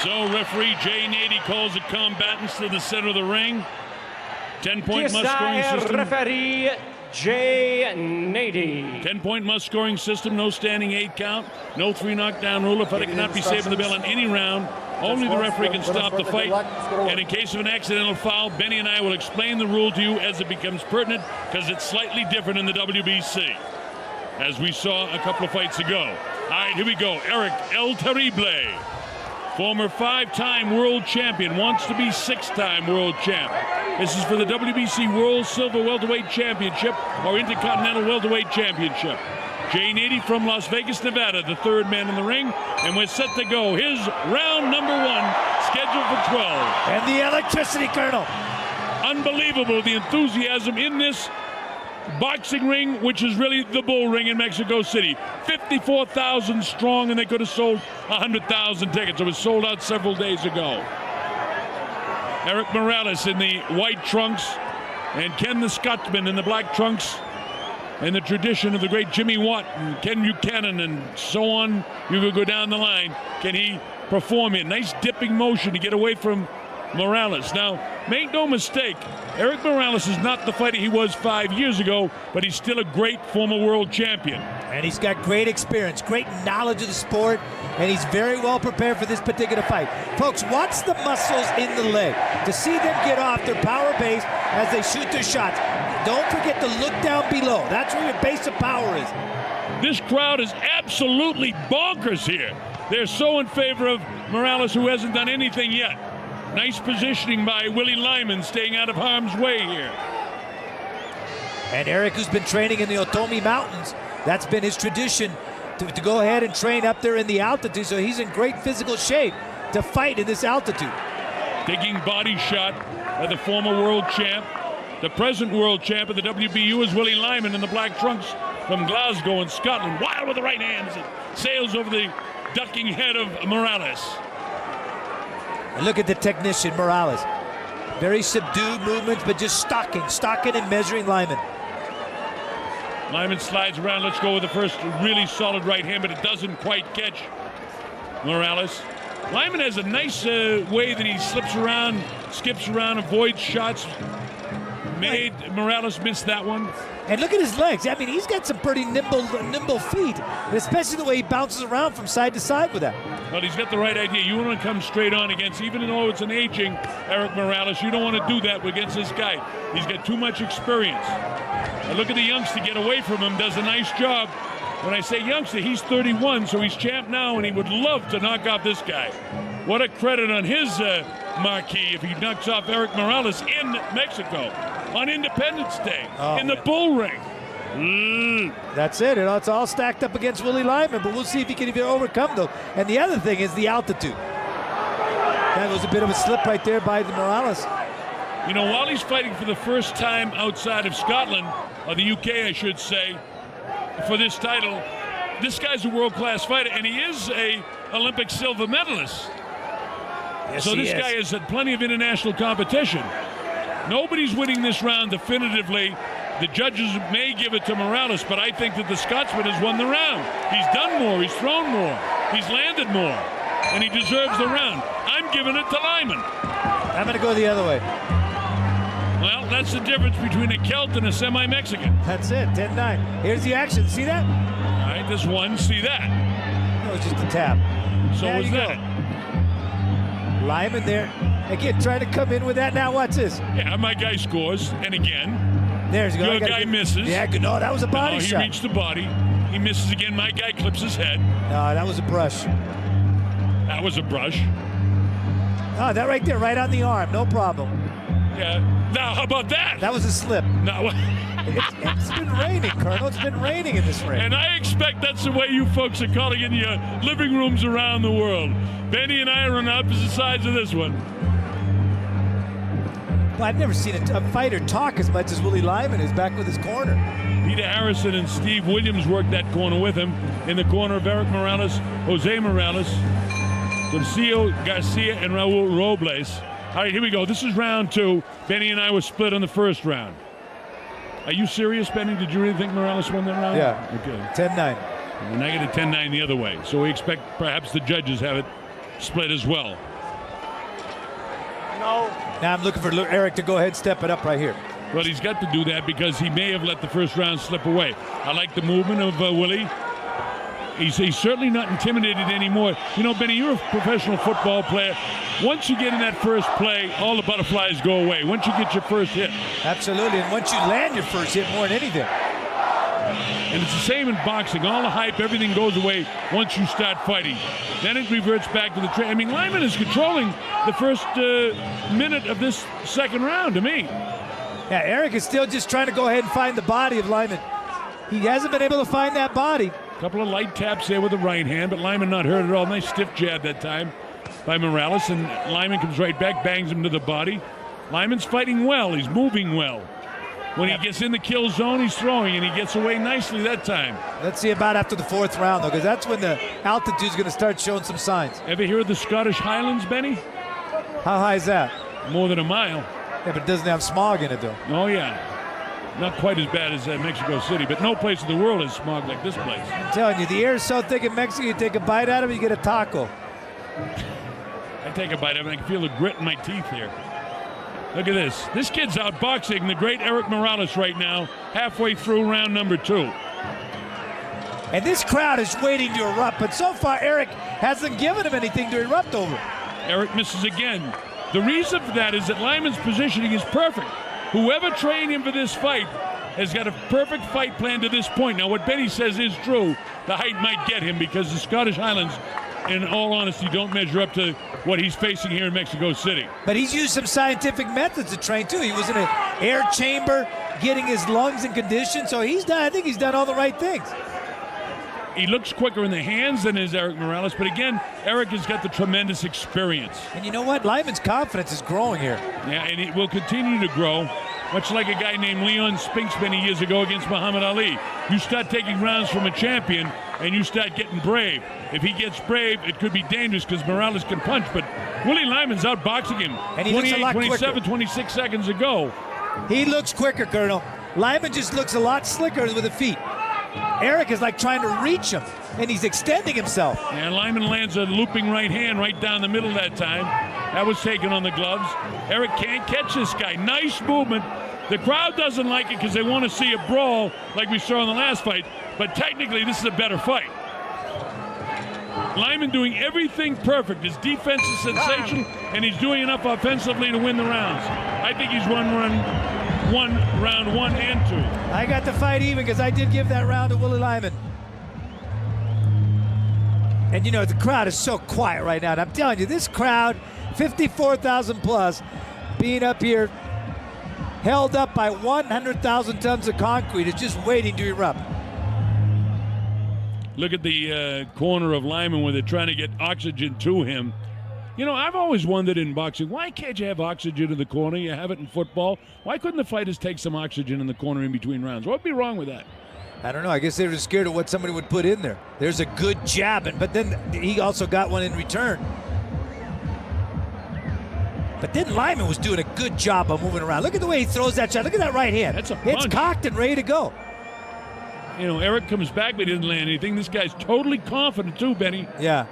So referee Jay Nady calls the combatants to the center of the ring. 10-point must scoring system. Referee Jay Nady. 10-point must scoring system. No standing 8 count. No 3 knockdown rule. A fighter cannot be saved from the bell in any round. Only the referee can stop the fight. And in case of an accidental foul, Benny and I will explain the rule to you as it becomes pertinent, because it's slightly different in the WBC, as we saw a couple of fights ago. All right, here we go. Erik El Terrible, former 5-time world champion, wants to be 6-time world champ. This is for the WBC World Silver Welterweight Championship or Intercontinental Welterweight Championship. Jay Nady from Las Vegas, Nevada, the third man in the ring, and we're set to go. His round number 1, scheduled for 12. And the electricity, Colonel. Unbelievable, the enthusiasm in this boxing ring, which is really the bull ring in Mexico City. 54,000 strong, and they could have sold 100,000 tickets. It was sold out several days ago. Erik Morales in the white trunks, and Ken the Scotsman in the black trunks, in the tradition of the great Jimmy Watt and Ken Buchanan and so on. You could go down the line. Can he perform it? Nice dipping motion to get away from Morales. Now, make no mistake, Erik Morales is not the fighter he was 5 years ago, but he's still a great former world champion. And he's got great experience, great knowledge of the sport, and he's very well prepared for this particular fight. Folks, watch the muscles in the leg to see them get off their power base as they shoot their shots. Don't forget to look down below. That's where your base of power is. This crowd is absolutely bonkers here. They're so in favor of Morales, who hasn't done anything yet. Nice positioning by Willie Limond, staying out of harm's way here. And Erik, who's been training in the Otomi Mountains, that's been his tradition to go ahead and train up there in the altitude, so he's in great physical shape to fight in this altitude. Digging body shot by the former world champ. The present world champ of the WBU is Willie Limond in the black trunks from Glasgow in Scotland. Wild with the right hand as it sails over the ducking head of Morales. And look at the technician, Morales. Very subdued movements, but just stalking and measuring Limond. Limond slides around. Let's go with the first really solid right hand, but it doesn't quite catch Morales. Limond has a nice way that he slips around, skips around, avoids shots. Made Morales miss that one. And look at his legs. I mean, he's got some pretty nimble feet, especially the way he bounces around from side to side with that. Well, he's got the right idea. You want to come straight on against, even though it's an aging Erik Morales, you don't want to do that against this guy. He's got too much experience. And look at the youngster get away from him, does a nice job. When I say youngster, he's 31, so he's champ now, and he would love to knock off this guy. What a credit on his marquee if he knocks off Erik Morales in Mexico on Independence Day in the bull ring. That's it. It's all stacked up against Willie Limond, but we'll see if he can even overcome those. And the other thing is the altitude. That was a bit of a slip right there by the Morales. You know, while he's fighting for the first time outside of Scotland, or the UK, I should say, for this title, this guy's a world-class fighter, and he is a Olympic silver medalist. Yes, so this guy has had plenty of international competition. Nobody's winning this round definitively. The judges may give it to Morales, but I think that the Scotsman has won the round. He's done more, he's thrown more, he's landed more, and he deserves the round. I'm giving it to Limond. I'm going to go the other way. Well, that's the difference between a Celt and a semi-Mexican. That's it, 10-9. Here's the action, see that? All right, this one, see that. No, it's just a tap. So was that. Limond there. Again, trying to come in with that. Now watch this. Yeah, my guy scores, and again, your guy misses. Yeah, no, that was a body shot. He reached the body. He misses again. My guy clips his head. No, that was a brush. That was a brush. Oh, that right there, right on the arm. No problem. Yeah. Now, how about that? That was a slip. No. It's been raining, Colonel. It's been raining in this ring. And I expect that's the way you folks are calling in your living rooms around the world. Benny and I are on opposite sides of this one. Well, I've never seen a fighter talk as much as Willie Limond is back with his corner. Peter Harrison and Steve Williams worked that corner with him. In the corner of Erik Morales, Jose Morales, Garcia, and Raul Robles. All right, here we go. This is round 2. Benny and I were split on the first round. Are you serious, Benny? Did you really think Morales won that round? Yeah. Okay. 10-9. And I get a 10-9 the other way. So we expect perhaps the judges have it split as well. No. Now I'm looking for Erik to go ahead and step it up right here. Well, he's got to do that because he may have let the first round slip away. I like the movement of Willie. He's certainly not intimidated anymore. You know, Benny, you're a professional football player. Once you get in that first play, all the butterflies go away. Once you get your first hit. Absolutely, and once you land your first hit more than anything. And it's the same in boxing. All the hype, everything goes away once you start fighting. Then it reverts back to the train. I mean, Limond is controlling the first minute of this second round to me. Yeah, Erik is still just trying to go ahead and find the body of Limond. He hasn't been able to find that body. A couple of light taps there with the right hand, but Limond not hurt at all. Nice stiff jab that time by Morales, and Limond comes right back, bangs him to the body. Limond's fighting well. He's moving well. When he gets in the kill zone, he's throwing, and he gets away nicely that time. Let's see about after the fourth round, though, because that's when the altitude's going to start showing some signs. Ever hear of the Scottish Highlands, Benny? How high is that? More than a mile. Yeah, but it doesn't have smog in it, though. Oh, yeah. Not quite as bad as Mexico City, but no place in the world is smog like this place. I'm telling you, the air is so thick in Mexico, you take a bite out of it, you get a taco. I take a bite of it, I can feel the grit in my teeth here. Look at this. This kid's outboxing the great Erik Morales right now, halfway through round number 2. And this crowd is waiting to erupt, but so far Erik hasn't given him anything to erupt over. Erik misses again. The reason for that is that Limond's positioning is perfect. Whoever trained him for this fight has got a perfect fight plan to this point. Now, what Benny says is true. The height might get him because the Scottish Highlands, in all honesty, don't measure up to what he's facing here in Mexico City. But he's used some scientific methods to train, too. He was in an air chamber getting his lungs in condition, so I think he's done all the right things. He looks quicker in the hands than is Erik Morales, but again, Erik has got the tremendous experience. And you know what? Limond's confidence is growing here. Yeah, and it will continue to grow, much like a guy named Leon Spinks many years ago against Muhammad Ali. You start taking rounds from a champion, and you start getting brave. If he gets brave, it could be dangerous because Morales can punch, but Willie Limond's outboxing him and he 28, looks a lot 27, quicker. 26 seconds ago. He looks quicker, Colonel. Limond just looks a lot slicker with the feet. Erik is like trying to reach him, and he's extending himself. And Limond lands a looping right hand right down the middle that time. That was taken on the gloves. Erik can't catch this guy. Nice movement. The crowd doesn't like it because they want to see a brawl like we saw in the last fight, but technically this is a better fight. Limond doing everything perfect. His defense is sensational, and he's doing enough offensively to win the rounds. I think he's won round 1 and 2. I got the fight even because I did give that round to Willie Limond. And you know, the crowd is so quiet right now. And I'm telling you, this crowd, 54,000 plus, being up here, held up by 100,000 tons of concrete, is just waiting to erupt. Look at the corner of Limond where they're trying to get oxygen to him. You know, I've always wondered in boxing, why can't you have oxygen in the corner? You have it in football. Why couldn't the fighters take some oxygen in the corner in between rounds? What would be wrong with that? I don't know. I guess they were scared of what somebody would put in there. There's a good jab, but then he also got one in return. But then Limond was doing a good job of moving around. Look at the way he throws that shot. Look at that right hand. That's a punch. It's cocked and ready to go. You know, Erik comes back, but he didn't land anything. This guy's totally confident too, Benny. Yeah.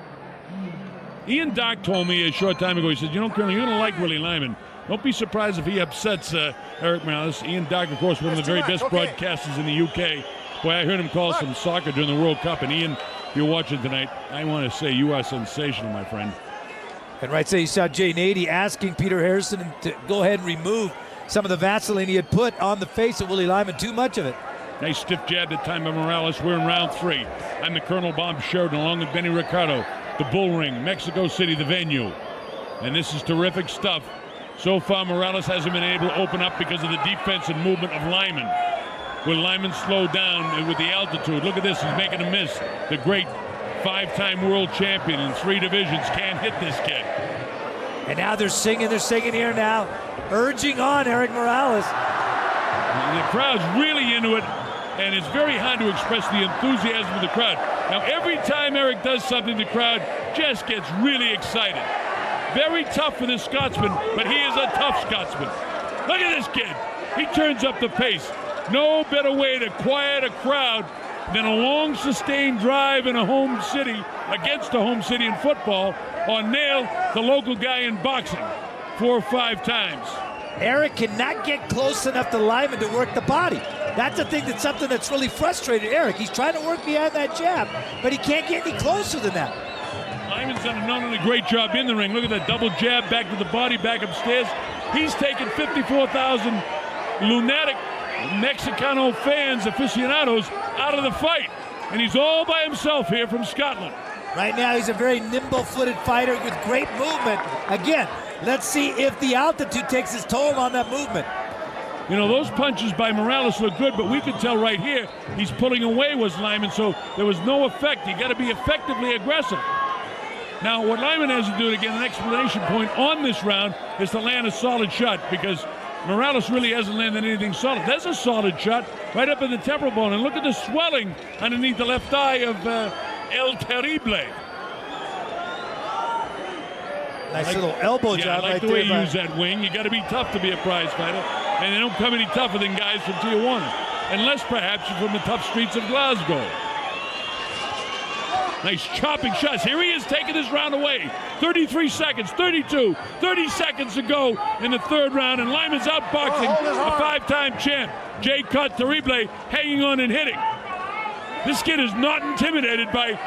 Ian Dock told me a short time ago, he said, you know, Colonel, you're going to like Willie Limond. Don't be surprised if he upsets Erik Morales. Ian Dock, of course, one of the very best broadcasters in the UK. Boy, I heard him call some soccer during the World Cup. And Ian, if you're watching tonight, I want to say you are sensational, my friend. And right, so you saw Jay Nady asking Peter Harrison to go ahead and remove some of the Vaseline he had put on the face of Willie Limond, too much of it. Nice stiff jab that time by Morales. We're in round 3. I'm the Colonel Bob Sheridan along with Benny Ricardo. The Bull Ring, Mexico City, the venue. And this is terrific stuff. So far, Morales hasn't been able to open up because of the defense and movement of Limond. Will Limond slow down with the altitude? Look at this, he's making a miss. The great 5-time world champion in 3 divisions can't hit this kid. And now they're singing here now, urging on Erik Morales. And the crowd's really into it, and it's very hard to express the enthusiasm of the crowd. Now, every time Erik does something, the crowd just gets really excited. Very tough for this Scotsman, but he is a tough Scotsman. Look at this kid. He turns up the pace. No better way to quiet a crowd than a long, sustained drive in a home city, against a home city in football, or nail the local guy in boxing 4 or 5 times. Erik cannot get close enough to Limond to work the body. That's the thing, that's something that's really frustrated Erik. He's trying to work behind that jab, but he can't get any closer than that. Limond's done a not only great job in the ring. Look at that double jab back to the body, back upstairs. He's taken 54,000 lunatic Mexicano fans, aficionados, out of the fight. And he's all by himself here from Scotland. Right now, he's a very nimble-footed fighter with great movement. Again, let's see if the altitude takes its toll on that movement. You know, those punches by Morales look good, but we could tell right here he's pulling away was Limond, so there was no effect. You got to be effectively aggressive. Now, what Limond has to do to get an explanation point on this round is to land a solid shot, because Morales really hasn't landed anything solid. There's a solid shot right up in the temporal bone, and look at the swelling underneath the left eye of El Terrible. Nice little elbow job I like right the way there. you use that wing. You got to be tough to be a prize fighter, and they don't come any tougher than guys from Tijuana, unless perhaps you're from the tough streets of Glasgow. Nice chopping shots. Here he is taking this round away. 33 seconds, 32, 30 seconds to go in the third round, and Limond's outboxing a 5-time champ, J. El Terrible, hanging on and hitting. This kid is not intimidated by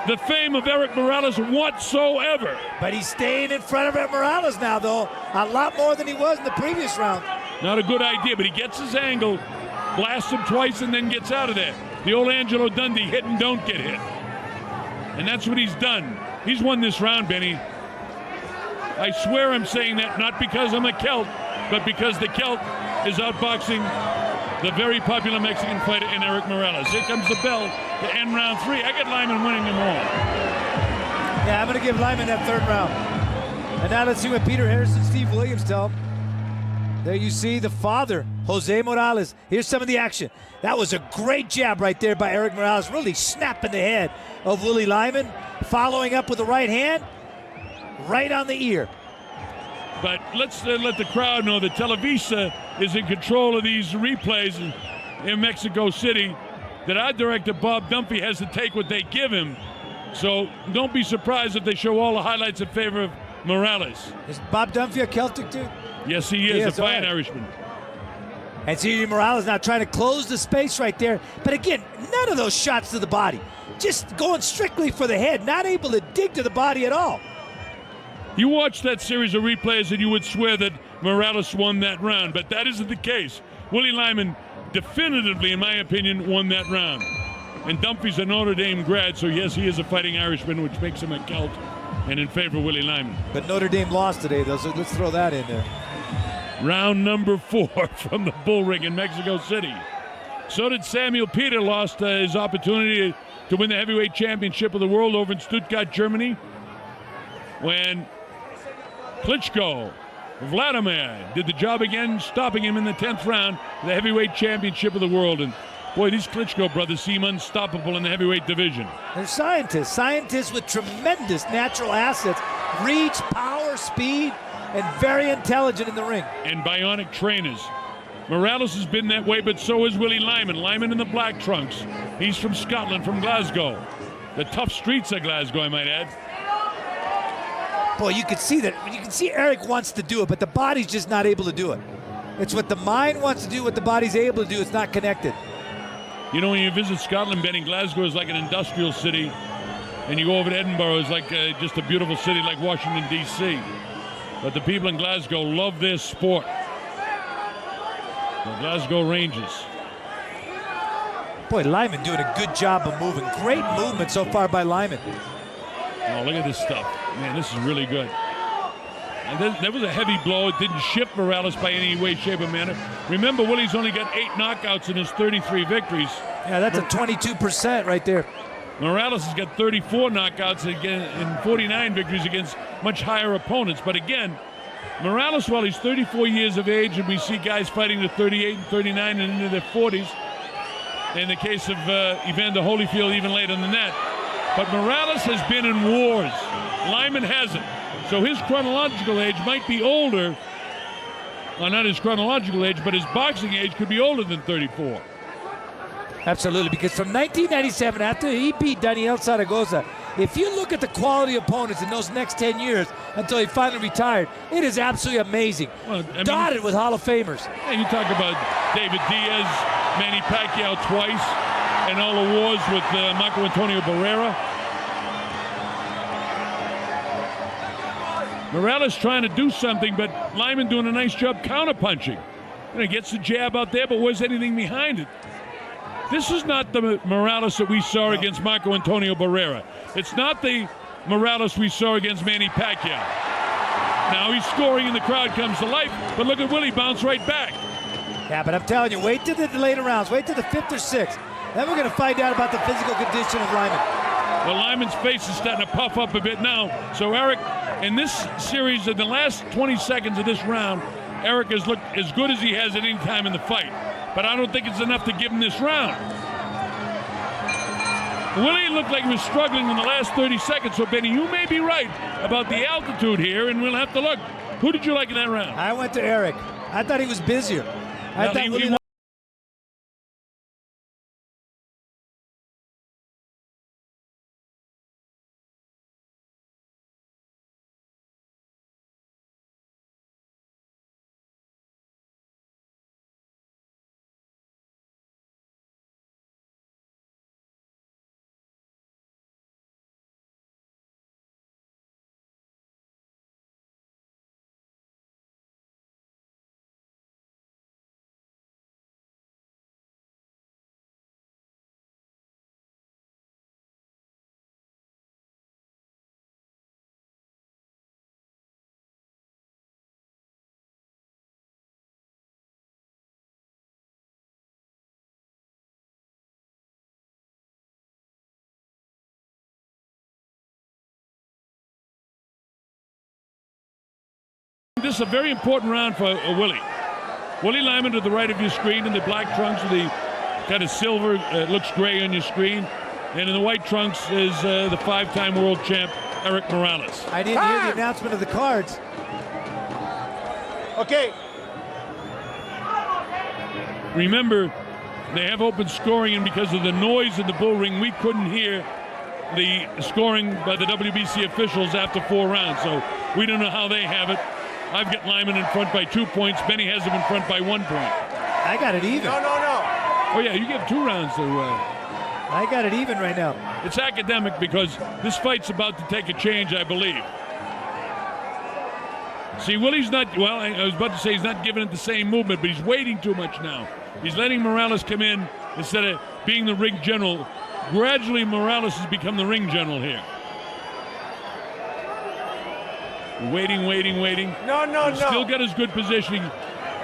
the fame of Erik Morales whatsoever. But he's staying in front of Erik Morales now, though, a lot more than he was in the previous round. Not a good idea, but he gets his angle, blasts him twice, and then gets out of there. The old Angelo Dundee, hit and don't get hit. And that's what he's done. He's won this round, Benny. I swear I'm saying that not because I'm a Celt, but because the Celt is outboxing the very popular Mexican fighter in Erik Morales. Here comes the bell to end round 3. I got Limond winning them all. Yeah, I'm going to give Limond that third round. And now let's see what Peter Harris and Steve Williams tell him. There you see the father, Jose Morales. Here's some of the action. That was a great jab right there by Erik Morales, really snapping the head of Willie Limond, following up with the right hand, right on the ear. But let's let the crowd know that Televisa is in control of these replays in Mexico City, that our director, Bob Dunphy, has to take what they give him. So don't be surprised if they show all the highlights in favor of Morales. Is Bob Dunphy a Celtic dude? Yes, he is, a fine Irishman. And see Morales now trying to close the space right there. But again, none of those shots to the body. Just going strictly for the head, not able to dig to the body at all. You watch that series of replays and you would swear that Morales won that round, but that isn't the case. Willie Limond definitively, in my opinion, won that round. And Dunphy's a Notre Dame grad, so yes, he is a fighting Irishman, which makes him a Celt, and in favor of Willie Limond. But Notre Dame lost today, though, so let's throw that in there. Round number 4 from the Bull Ring in Mexico City. So did Samuel Peter, lost his opportunity to win the heavyweight championship of the world over in Stuttgart, Germany, when Klitschko, Vladimir, did the job again, stopping him in the 10th round of the heavyweight championship of the world. And boy, these Klitschko brothers seem unstoppable in the heavyweight division. They're scientists with tremendous natural assets, reach, power, speed, and very intelligent in the ring. And bionic trainers. Morales has been that way, but so is Willie Limond. Limond in the black trunks. He's from Scotland, from Glasgow. The tough streets of Glasgow, I might add. Boy, you can see that. You can see Erik wants to do it, but the body's just not able to do it. It's what the mind wants to do, what the body's able to do. It's not connected. You know, when you visit Scotland, Benny, Glasgow is like an industrial city, and you go over to Edinburgh, it's like just a beautiful city like Washington, D.C. But the people in Glasgow love their sport. The Glasgow Rangers. Boy, Limond doing a good job of moving. Great movement so far by Limond. Oh, look at this stuff. Man, this is really good. And that was a heavy blow. It didn't shift Morales by any way, shape, or manner. Remember, Willie's only got 8 knockouts in his 33 victories. Yeah, that's a 22% right there. Morales has got 34 knockouts and 49 victories against much higher opponents. But again, Morales, while he's 34 years of age, and we see guys fighting to 38 and 39 and into their 40s, in the case of Evander Holyfield, even later than that. But Morales has been in wars. Limond hasn't. So his chronological age might be older. Well, not his chronological age, but his boxing age could be older than 34. Absolutely, because from 1997, after he beat Daniel Zaragoza If you look at the quality opponents in those next 10 years until he finally retired, it is absolutely amazing. Well, I mean, dotted with Hall of Famers. And you talk about David Diaz, Manny Pacquiao twice, and all the wars with Marco Antonio Barrera. Morales trying to do something, but Limond doing a nice job counterpunching. He gets the jab out there, but where's anything behind it? This is not the Morales that we saw against Marco Antonio Barrera. It's not the Morales we saw against Manny Pacquiao. Now he's scoring and the crowd comes to life, but look at Willie bounce right back. Yeah, but I'm telling you, wait till the later rounds. Wait till the 5th or 6th. Then we're going to find out about the physical condition of Limond. Well, Limond's face is starting to puff up a bit now. So Erik, in this series, in the last 20 seconds of this round, Erik has looked as good as he has at any time in the fight. But I don't think it's enough to give him this round. Willie looked like he was struggling in the last 30 seconds. So, Benny, you may be right about the altitude here, and we'll have to look. Who did you like in that round? I went to Erik. I thought he was busier. I thought Willie This is a very important round for Willie. Willie Limond to the right of your screen in the black trunks with the kind of silver, looks gray on your screen. And in the white trunks is the 5-time world champ, Erik Morales. I didn't hear the announcement of the cards. Okay. Remember, they have open scoring, and because of the noise in the bull ring, we couldn't hear the scoring by the WBC officials after 4 rounds. So we don't know how they have it. I've got Limond in front by 2 points. Benny has him in front by 1 point. I got it even. No. Oh, yeah, you give 2 rounds to... I got it even right now. It's academic because this fight's about to take a change, I believe. See, Willie's not... Well, I was about to say he's not giving it the same movement, but he's waiting too much now. He's letting Morales come in instead of being the ring general. Gradually, Morales has become the ring general here. Waiting. No. Still got his good positioning. You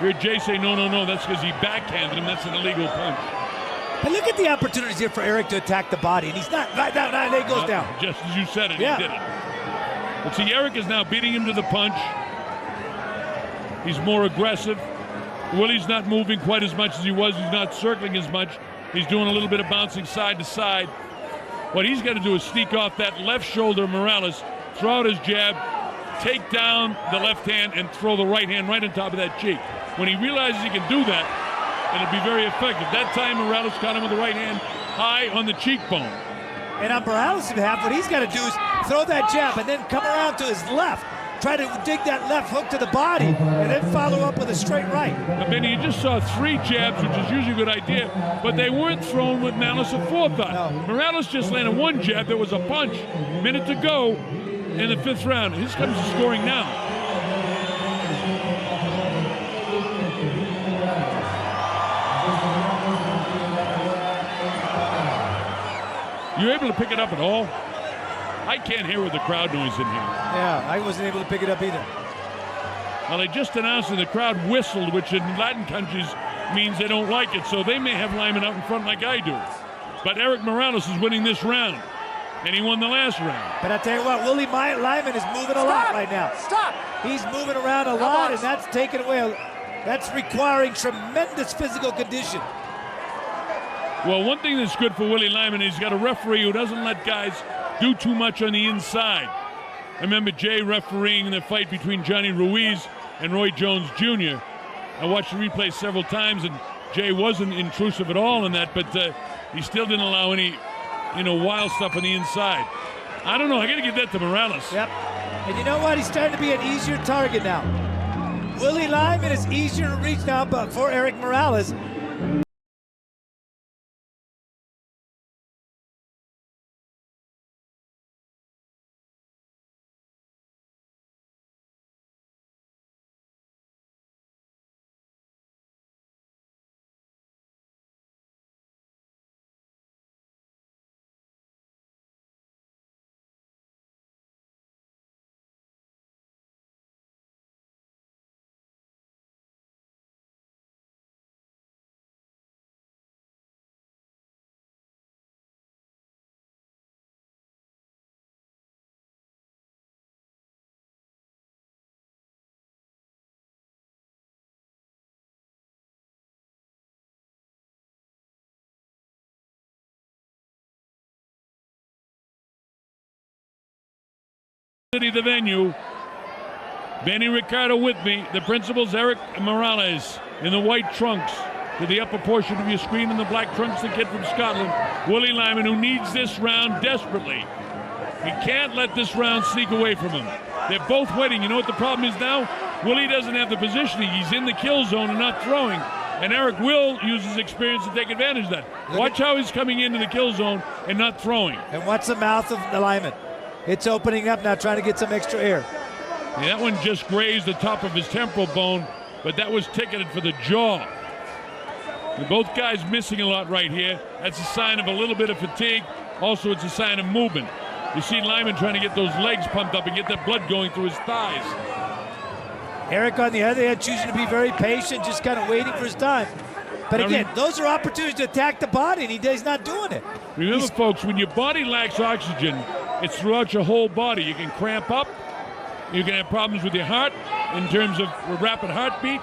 heard Jay say, no. That's because he backhanded him. That's an illegal punch. But look at the opportunities here for Erik to attack the body. And he's not right down. There he goes down. Just as you said it, Yeah. He did it. But see, Erik is now beating him to the punch. He's more aggressive. Willie's not moving quite as much as he was. He's not circling as much. He's doing a little bit of bouncing side to side. What he's got to do is sneak off that left shoulder, Morales, throw out his jab, take down the left hand, and throw the right hand right on top of that cheek. When he realizes he can do that, it'll be very effective. That time, Morales caught him with the right hand high on the cheekbone. And on Morales' behalf, what he's got to do is throw that jab and then come around to his left. Try to dig that left hook to the body and then follow up with a straight right. But Benny, you just saw 3 jabs, which is usually a good idea, but they weren't thrown with malice aforethought. No. Morales just landed 1 jab that was a punch. Minute to go in the 5th round. Here comes the scoring now. You able to pick it up at all? I can't hear with the crowd noise in here. Yeah, I wasn't able to pick it up either. Well, they just announced that the crowd whistled, which in Latin countries means they don't like it, so they may have Limond out in front like I do. But Erik Morales is winning this round, and he won the last round. But I tell you what, Willie Limond is moving a lot right now. Stop! He's moving around a lot, and that's taking away. That's requiring tremendous physical condition. Well, one thing that's good for Willie Limond is he's got a referee who doesn't let guys do too much on the inside. I remember Jay refereeing the fight between Johnny Ruiz and Roy Jones Jr. I watched the replay several times, and Jay wasn't intrusive at all in that, but he still didn't allow any, wild stuff on the inside. I don't know. I got to give that to Morales. Yep. And you know what? He's starting to be an easier target now. Willie Limond is easier to reach now, but for Erik Morales. The venue. Benny Ricardo with me. The principal's Erik Morales in the white trunks. To the upper portion of your screen in the black trunks, the kid from Scotland, Willie Limond, who needs this round desperately. He can't let this round sneak away from him. They're both waiting. You know what the problem is now? Willie doesn't have the positioning. He's in the kill zone and not throwing. And Erik will use his experience to take advantage of that. Watch how he's coming into the kill zone and not throwing. And watch the mouth of the Limond. It's opening up now, trying to get some extra air. Yeah, that one just grazed the top of his temporal bone, but that was ticketed for the jaw. Both guys missing a lot right here. That's a sign of a little bit of fatigue. Also, it's a sign of movement. You see Limond trying to get those legs pumped up and get that blood going through his thighs. Erik, on the other hand, choosing to be very patient, just kind of waiting for his time. But again, those are opportunities to attack the body, and he's not doing it. Remember, folks, when your body lacks oxygen, it's throughout your whole body. You can cramp up. You can have problems with your heart in terms of a rapid heartbeat,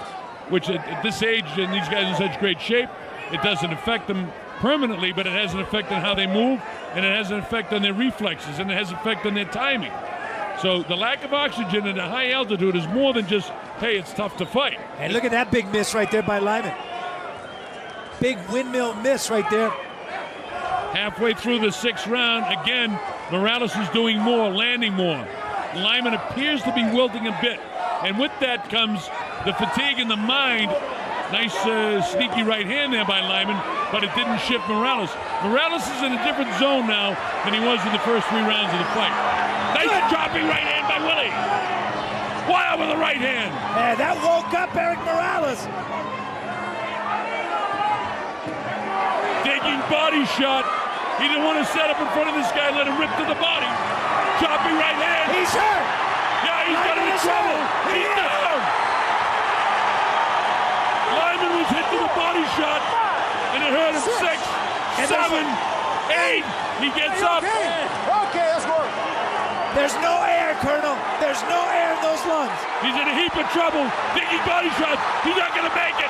which at this age and these guys in such great shape, it doesn't affect them permanently, but it has an effect on how they move, and it has an effect on their reflexes, and it has an effect on their timing. So the lack of oxygen at a high altitude is more than just, hey, it's tough to fight. And look at that big miss right there by Limond. Big windmill miss right there. Halfway through the sixth round, again, Morales is doing more, landing more. Limond appears to be wilting a bit. And with that comes the fatigue in the mind. Nice sneaky right hand there by Limond, but it didn't shift Morales. Morales is in a different zone now than he was in the first 3 rounds of the fight. Nice dropping right hand by Willie. Wow with the right hand. Yeah, that woke up Erik Morales. Digging body shot. He didn't want to set up in front of this guy and let him rip to the body. Chopping right hand. He's hurt. Yeah, he's got him in trouble. He's down. Limond was hit to the body shot, and it hurt him 6, 7, 8. He gets up. Okay, let's work. There's no air, Colonel. There's no air in those lungs. He's in a heap of trouble. Digging body shots. He's not going to make it.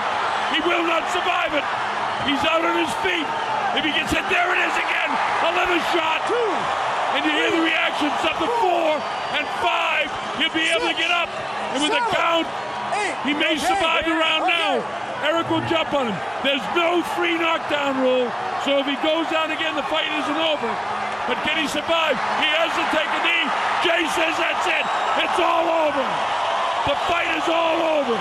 He will not survive it. He's out on his feet. If he gets hit, there it is again. A liver shot. And you hear the reactions up to 4 and 5. He'll be able to get up. And with a count, he may survive the round now. Erik will jump on him. There's no 3 knockdown rule. So if he goes down again, the fight isn't over. But can he survive? He has to take a knee. Jay says that's it. It's all over. The fight is all over.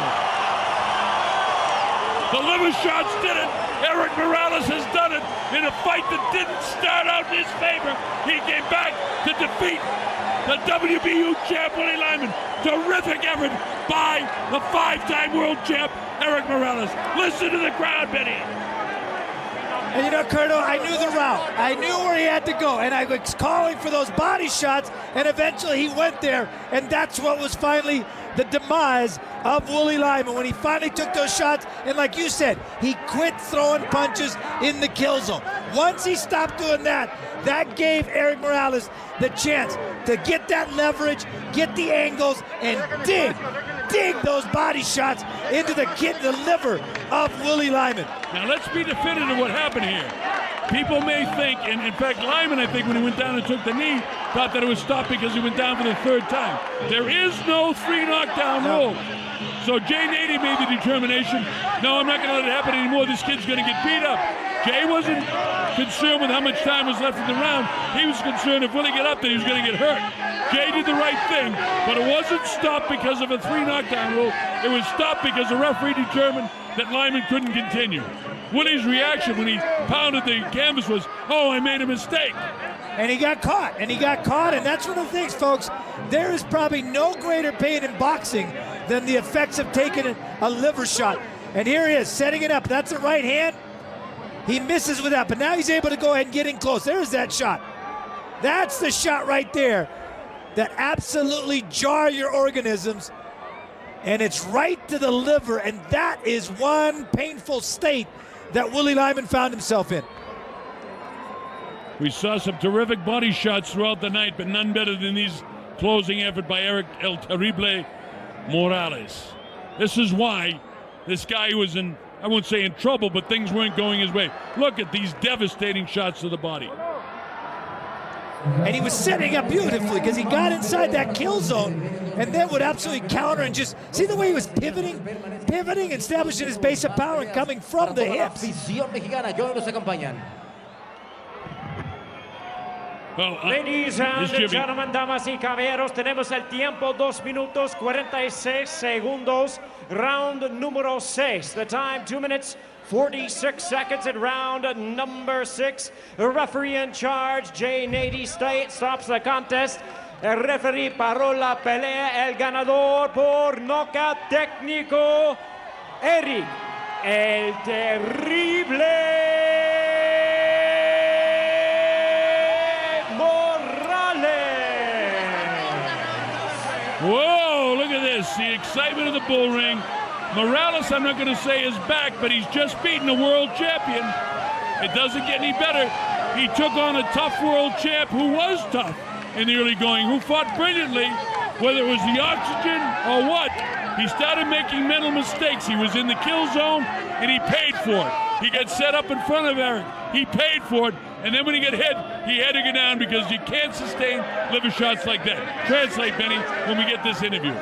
The liver shots did it. Erik Morales has done it in a fight that didn't start out in his favor. He came back to defeat the WBU champ, Willie Limond. Terrific effort by the 5-time world champ, Erik Morales. Listen to the crowd, Benny. And you know, Colonel, I knew the route. I knew where he had to go, and I was calling for those body shots, and eventually he went there, and that's what was finally the demise of Willie Limond when he finally took those shots. And like you said, he quit throwing punches in the kill zone. Once he stopped doing that, that gave Erik Morales the chance to get that leverage, get the angles, and dig those body shots into the liver of Willie Limond. Now let's be definitive what happened here. People may think, and in fact Limond, I think when he went down and took the knee, thought that it was stopped because he went down for the 3rd time. There is no 3 knockdown rule. So Jay Nady made the determination, no, I'm not going to let it happen anymore. This kid's going to get beat up. Jay wasn't concerned with how much time was left in the round. He was concerned if Willie got up there, he was going to get hurt. Jay did the right thing, but it wasn't stopped because of a 3 knockdown rule. It was stopped because the referee determined that Limond couldn't continue. Willie's reaction when he pounded the canvas was, oh, I made a mistake. And he got caught, and that's one of the things, folks. There is probably no greater pain in boxing than the effects of taking a liver shot. And here he is, setting it up. That's the right hand. He misses with that, but now he's able to go ahead and get in close. There's that shot. That's the shot right there that absolutely jar your organisms, and it's right to the liver, and that is one painful state that Willie Limond found himself in. We saw some terrific body shots throughout the night, but none better than these closing effort by Erik El Terrible Morales. This is why this guy was in, I won't say in trouble, but things weren't going his way. Look at these devastating shots to the body. And he was setting up beautifully because he got inside that kill zone and then would absolutely counter and just see the way he was pivoting, establishing his base of power and coming from the hips. Well, Ladies and gentlemen, damas y caballeros, tenemos el tiempo 2 minutos 46 segundos. Round número 6. The time 2 minutes 46 seconds in round number 6. The referee in charge, Jay Nady, stops the contest. El referee paró la pelea. El ganador por nocaut técnico, Erik El Terrible Morales. Whoa, look at this. The excitement of the bull ring. Morales, I'm not going to say is back, but he's just beaten a world champion. It doesn't get any better. He took on a tough world champ who was tough in the early going, who fought brilliantly, whether it was the oxygen or what. He started making mental mistakes. He was in the kill zone, and he paid for it. He got set up in front of Erik. He paid for it, and then when he got hit, he had to go down because you can't sustain liver shots like that. Translate, Benny, when we get this interview.